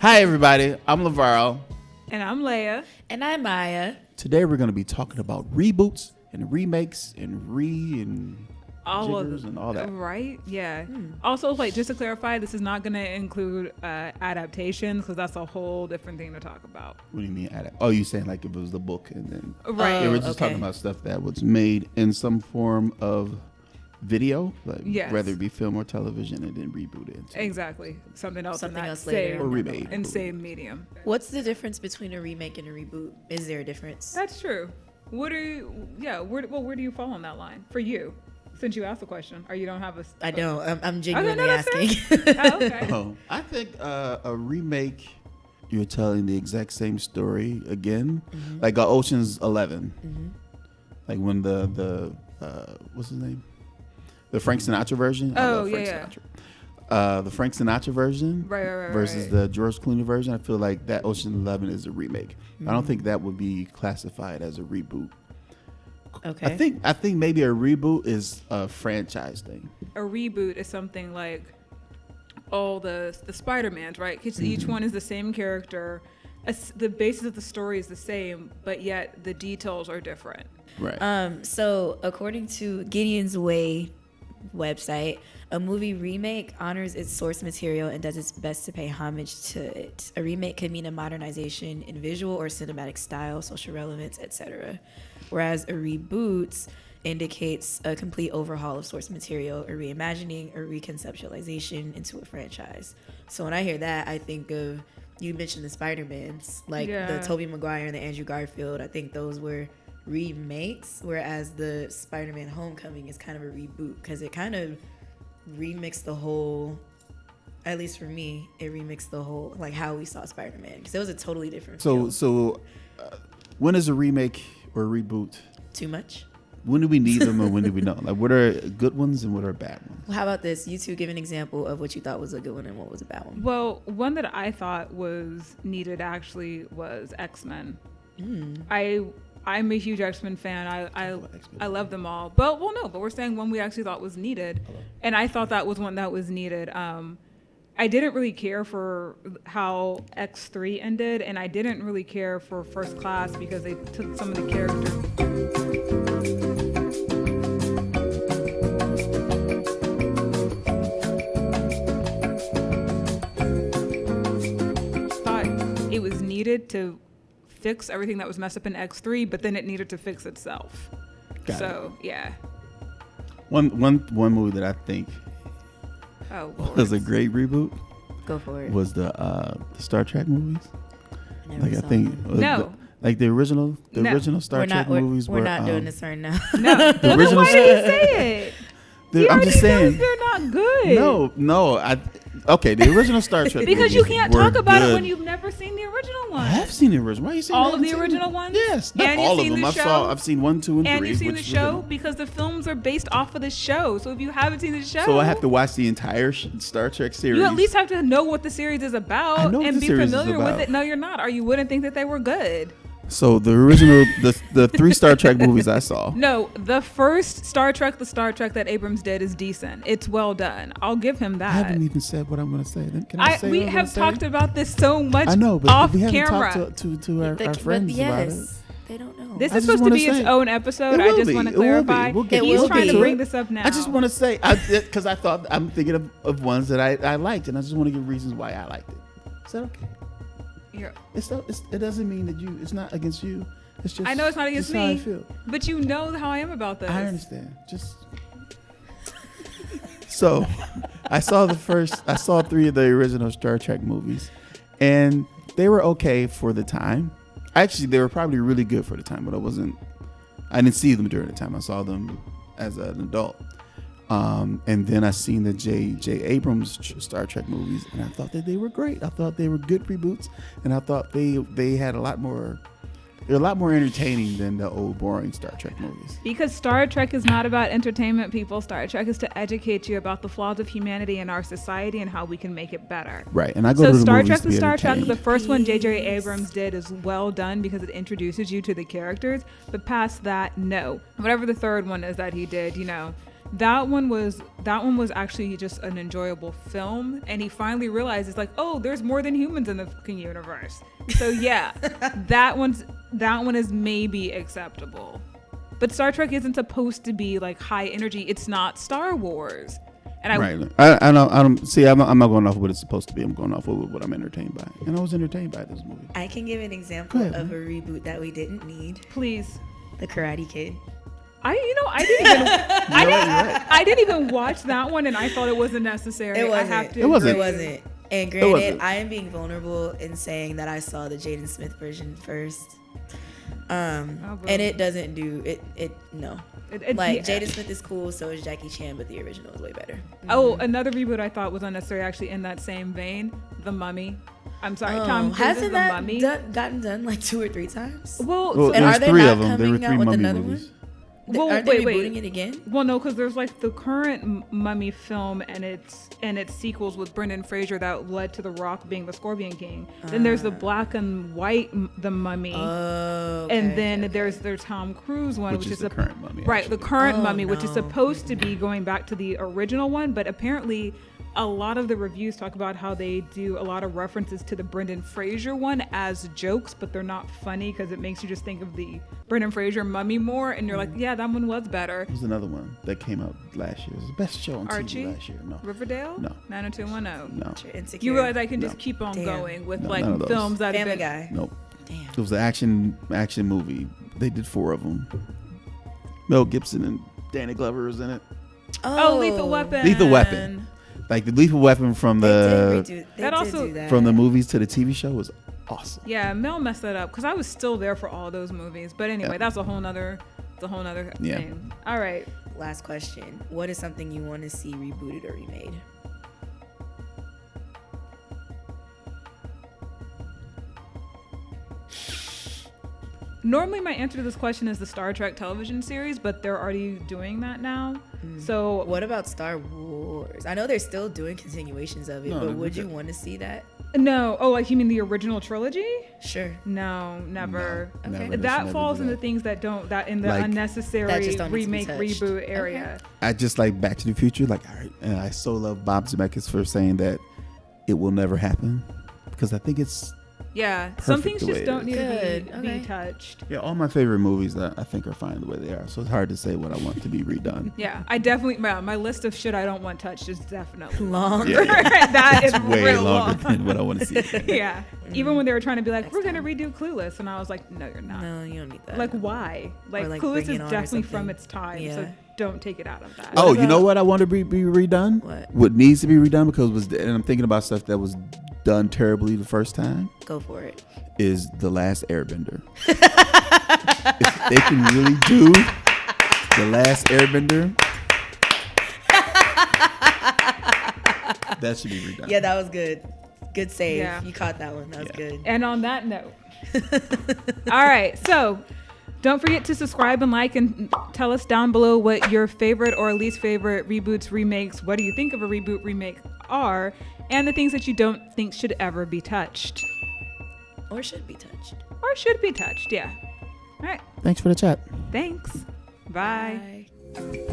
Hi, everybody. I'm LaVarl. And I'm Leia. And I'm Maya. Today, we're going to be talking about reboots and remakes and all jiggers and all that. Right? Yeah. Also, like, just to clarify, this is not going to include adaptations because that's a whole different thing to talk about. What do you mean? Oh, you saying like if it was the book and then... Right. They were just talking about stuff that was made in some form of video, like whether it be film or television, and then reboot it. Exactly. Something else later. Or remade. In same medium. What's the difference between a remake and a reboot? Is there a difference? That's true. Where do you fall on that line for you? Since you asked the question, or you don't have a... I don't. I'm genuinely asking. Okay. I think a remake, you're telling the exact same story again, like Ocean's 11, like when the what's his name? The Frank Sinatra version. Sinatra. The Frank Sinatra version versus the George Clooney version. I feel like that Ocean 11 is a remake. I don't think that would be classified as a reboot. Okay. I think maybe a reboot is a franchise thing. A reboot is something like all the Spider-Mans, right? Because each one is the same character. The basis of the story is the same, but yet the details are different. Right. So according to Gideon's Way website, a movie remake honors its source material and does its best to pay homage to it. A remake could mean a modernization in visual or cinematic style, social relevance, etc. Whereas a reboot indicates a complete overhaul of source material, a reimagining or reconceptualization into a franchise. So when I hear that, I think of, you mentioned the Spider-Mans, like the Tobey Maguire and the Andrew Garfield. I think those were remakes, whereas the Spider-Man Homecoming is kind of a reboot because it kind of remixed the whole, at least for me, it remixed the whole, like how we saw Spider-Man, because it was a totally different feel. So when is a remake or a reboot Too much? When do we need them and when do we not? Like, what are good ones and what are bad ones? Well, how about this? You two give an example of what you thought was a good one and what was a bad one. Well, one that I thought was needed actually was X-Men. I'm a huge X-Men fan. I love them all. But we're saying one we actually thought was needed. And I thought that was one that was needed. I didn't really care for how X3 ended, and I didn't really care for First Class because they took some of the characters. Thought it was needed to fix everything that was messed up in X3, but then it needed to fix itself. Yeah. One movie that I think was a great reboot. Go for it. Was the Star Trek movies? The original Star Trek movies. We're not doing this right now. No. The original. Why did he say it? I'm just saying they're not good. No. Okay, the original Star Trek. Because you can't talk about it when you've never seen the original one. I have seen the original. Why are you saying all of the original ones? Yes, not and all of them. I've seen 1, 2, and 3. And you've seen the show because the films are based off of the show. So if you haven't seen the show, so I have to watch the entire Star Trek series. You at least have to know what the series is about and be familiar with it. No, you're not, or you wouldn't think that they were good. So the original, the 3 Star Trek movies I saw. No, the first Star Trek that Abrams did is decent. It's well done. I'll give him that. I haven't even said what I'm going to say. Can I say we have talked about this so much. I know, but off we haven't camera. talked to our friends about it. They don't know. This is supposed to be its own episode. I just want to clarify. He's trying to bring this up now. I just want to say, because I'm thinking of ones that I liked, and I just want to give reasons why I liked it. Is that okay? It doesn't mean that it's not against you. It's just, I know it's not against me, how I feel. But you know how I am about this. I understand. So, I saw 3 of the original Star Trek movies, and they were okay for the time. Actually, they were probably really good for the time, but I didn't see them during the time. I saw them as an adult. And then I seen the J.J. Abrams Star Trek movies, and I thought that they were great. I thought they were good reboots, and I thought they had they're a lot more entertaining than the old boring Star Trek movies. Because Star Trek is not about entertainment, people. Star Trek is to educate you about the flaws of humanity and our society and how we can make it better. Right, and I go to the Star movies Trek to be and Star entertained. Trek, the first one J.J. Abrams did is well done because it introduces you to the characters. But past that, no. Whatever the third one is that he did, That one was actually just an enjoyable film, and he finally realized it's like, oh, there's more than humans in the fucking universe. So yeah, that one is maybe acceptable. But Star Trek isn't supposed to be like high energy. It's not Star Wars. And I don't see. I'm not going off of what it's supposed to be. I'm going off of what I'm entertained by, and I was entertained by this movie. I can give an example of a reboot that we didn't need. Please. The Karate Kid. I didn't even watch that one, and I thought it wasn't necessary. It wasn't. I have to It wasn't. wasn't. And granted, I am being vulnerable in saying that I saw the Jaden Smith version first. And it doesn't do it. No. Jaden Smith is cool, so is Jackie Chan, but the original is way better. Oh, another reboot I thought was unnecessary, actually, in that same vein, The Mummy. I'm sorry, Tom Cruise's hasn't The that Mummy. gotten done like 2 or 3 times? Well, and are they three not of them. There were coming 3 out with Mummy another movies. one? Well, Aren't they wait. rebooting it again? Well, no, because there's like the current Mummy film and its sequels with Brendan Fraser that led to The Rock being the Scorpion King. Then there's the black and white The Mummy. And then there's their Tom Cruise one, which is the current Mummy. Right, actually. the current Mummy, which is supposed to be going back to the original one, but apparently a lot of the reviews talk about how they do a lot of references to the Brendan Fraser one as jokes, but they're not funny because it makes you just think of the Brendan Fraser Mummy more, and you're like, yeah, that one was better. There's another one that came out last year. It was the best show on Archie? TV last year. No. Riverdale? No. 90210. No. Insecure. You realize I can just keep on going with none of those. films that Family have been. Guy. Nope. Damn. It was an action movie. They did 4 of them. Mel Gibson and Danny Glover was in it. Oh, Lethal Weapon. Lethal Weapon. Like the Lethal Weapon from They the did do that. from the movies to the TV show was awesome. Yeah, Mel messed that up because I was still there for all those movies. But anyway, that's a whole nother thing. All right. Last question. What is something you want to see rebooted or remade? Normally, my answer to this question is the Star Trek television series, but they're already doing that now. So, what about Star Wars? I know they're still doing continuations of it, but would you want to see that? No. Oh, like you mean the original trilogy? Sure. No, never. No, Okay. never. That falls in the things that in the Like, unnecessary that just don't need to be remake touched. reboot area. I just like Back to the Future. Like, all right, and I so love Bob Zemeckis for saying that it will never happen because I think it's Yeah, some perfect things the way just it don't is. need to Good. be Okay. touched. yeah. All my favorite movies that I think are fine the way they are. So it's hard to say what I want to be redone. Yeah, I definitely my list of shit I don't want touched is definitely Long. Yeah, yeah. that is Way real longer long. than what I want to see. Yeah, even when they were trying to be like, we're gonna redo Clueless, and I was like, no, you're not. No, you don't need that. Like, why? Like, like, Clueless Bring is It On or definitely from something. its time, Yeah. so don't take it out of that. Oh, you know what I want to be redone? What? Needs to be redone and I'm thinking about stuff that was done terribly the first time. Go for it. Is The Last Airbender. If they can really do The Last Airbender, that should be redone. Yeah, that was good. Good save. Yeah. You caught that one. That was good. And on that note, all right, so don't forget to subscribe and like and tell us down below what your favorite or least favorite reboots, remakes, what do you think of a reboot, remake are, and the things that you don't think should ever be touched. Or should be touched. Or should be touched, yeah. All right, Thanks for the chat. thanks. Bye. Bye.